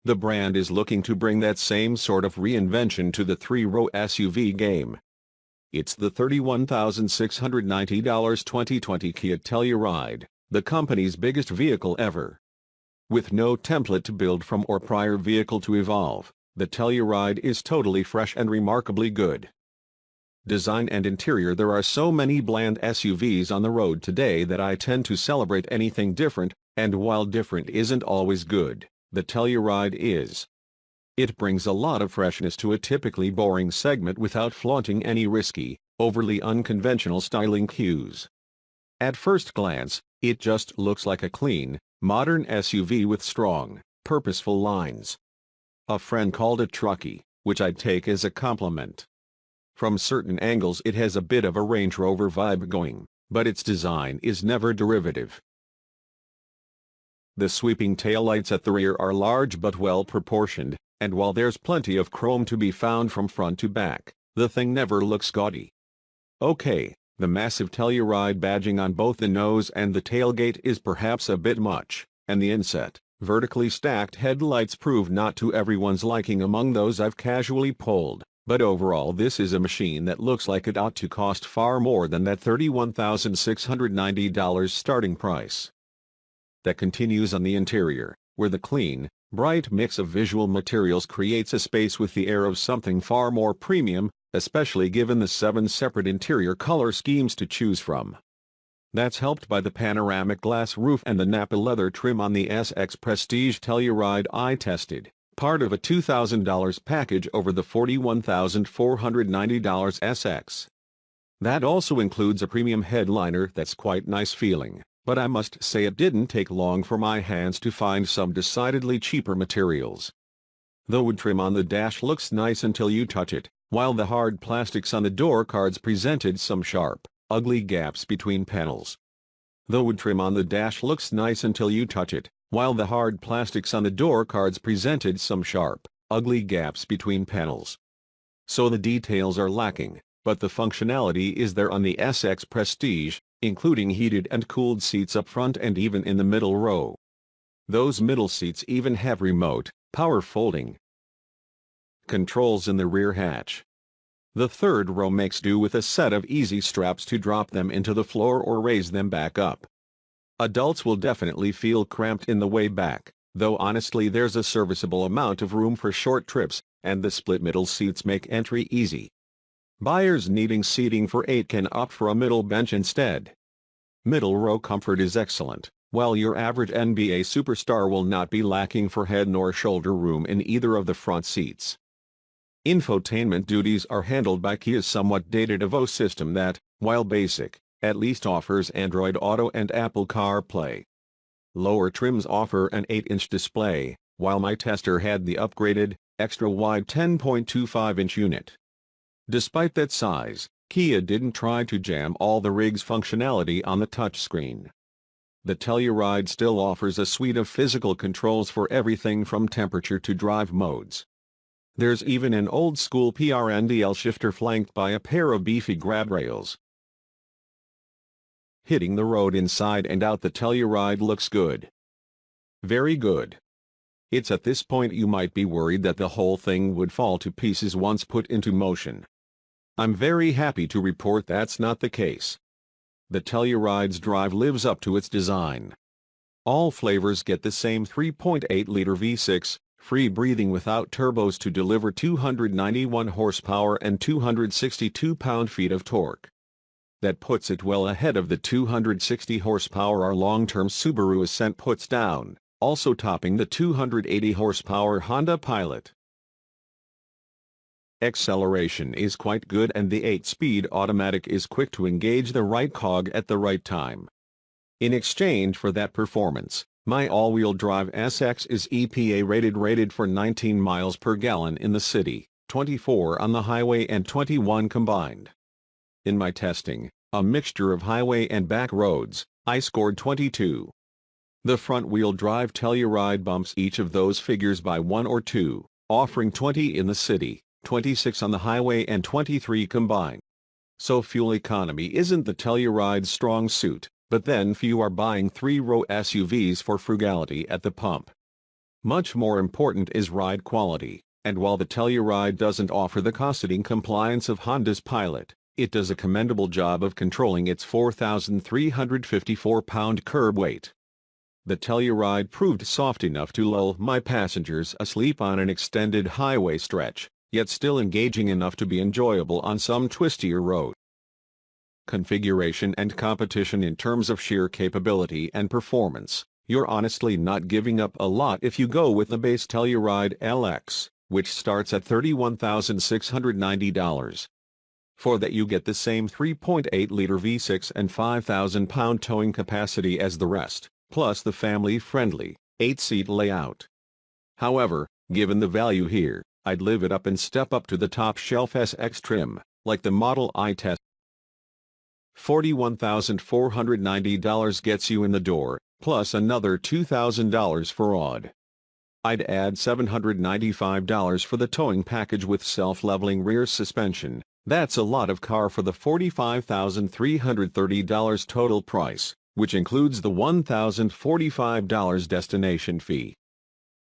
The brand is looking to bring that same sort of reinvention to the three-row SUV game. It's the $31,690 2020 Kia Telluride, the company's biggest vehicle ever. With no template to build from or prior vehicle to evolve, the Telluride is totally fresh and remarkably good. Design and interior. There are so many bland SUVs on the road today that I tend to celebrate anything different, and while different isn't always good, the Telluride is. It brings a lot of freshness to a typically boring segment without flaunting any risky, overly unconventional styling cues. At first glance, it just looks like a clean, modern SUV with strong, purposeful lines. A friend called it trucky, which I'd take as a compliment. From certain angles it has a bit of a Range Rover vibe going, but its design is never derivative. The sweeping taillights at the rear are large but well proportioned, and while there's plenty of chrome to be found from front to back, the thing never looks gaudy. Okay, the massive Telluride badging on both the nose and the tailgate is perhaps a bit much, and the inset, vertically stacked headlights prove not to everyone's liking among those I've casually polled, but overall this is a machine that looks like it ought to cost far more than that $31,690 starting price. That continues on the interior, where the clean, bright mix of visual materials creates a space with the air of something far more premium, especially given the 7 separate interior color schemes to choose from. That's helped by the panoramic glass roof and the Napa leather trim on the SX Prestige Telluride I tested, part of a $2,000 package over the $41,490 SX. That also includes a premium headliner that's quite nice feeling, but I must say it didn't take long for my hands to find some decidedly cheaper materials. The wood trim on the dash looks nice until you touch it, while the hard plastics on the door cards presented some sharp, ugly gaps between panels. The wood trim on the dash looks nice until you touch it, while the hard plastics on the door cards presented some sharp, ugly gaps between panels. So the details are lacking, but the functionality is there on the SX Prestige, including heated and cooled seats up front and even in the middle row. Those middle seats even have remote, power folding controls in the rear hatch. The third row makes do with a set of easy straps to drop them into the floor or raise them back up. Adults will definitely feel cramped in the way back, though honestly there's a serviceable amount of room for short trips, and the split middle seats make entry easy. Buyers needing seating for 8 can opt for a middle bench instead. Middle row comfort is excellent, while your average NBA superstar will not be lacking for head nor shoulder room in either of the front seats. Infotainment duties are handled by Kia's somewhat dated Evo system that, while basic, at least offers Android Auto and Apple CarPlay. Lower trims offer an 8-inch display, while my tester had the upgraded, extra-wide 10.25-inch unit. Despite that size, Kia didn't try to jam all the rig's functionality on the touchscreen. The Telluride still offers a suite of physical controls for everything from temperature to drive modes. There's even an old-school PRNDL shifter flanked by a pair of beefy grab rails. Hitting the road inside and out, the Telluride looks good. Very good. It's at this point you might be worried that the whole thing would fall to pieces once put into motion. I'm very happy to report that's not the case. The Telluride's drive lives up to its design. All flavors get the same 3.8-liter V6, free breathing without turbos to deliver 291 horsepower and 262 pound-feet of torque. That puts it well ahead of the 260 horsepower our long-term Subaru Ascent puts down, also topping the 280 horsepower Honda Pilot. Acceleration is quite good and the 8-speed automatic is quick to engage the right cog at the right time. In exchange for that performance, my all-wheel drive SX is EPA rated for 19 miles per gallon in the city, 24 on the highway and 21 combined. In my testing, a mixture of highway and back roads, I scored 22. The front-wheel drive Telluride bumps each of those figures by 1 or 2, offering 20 in the city, 26 on the highway and 23 combined. So fuel economy isn't the Telluride's strong suit, but then few are buying 3-row SUVs for frugality at the pump. Much more important is ride quality, and while the Telluride doesn't offer the cosseting compliance of Honda's Pilot, it does a commendable job of controlling its 4,354-pound curb weight. The Telluride proved soft enough to lull my passengers asleep on an extended highway stretch, yet still engaging enough to be enjoyable on some twistier road. Configuration and competition. In terms of sheer capability and performance, you're honestly not giving up a lot if you go with the base Telluride LX, which starts at $31,690. For that you get the same 3.8-liter V6 and 5,000-pound towing capacity as the rest, plus the family-friendly 8-seat layout. However, given the value here, I'd live it up and step up to the top-shelf SX trim, like the Model I test. $41,490 gets you in the door, plus another $2,000 for odd. I'd add $795 for the towing package with self-leveling rear suspension. That's a lot of car for the $45,330 total price, which includes the $1,045 destination fee.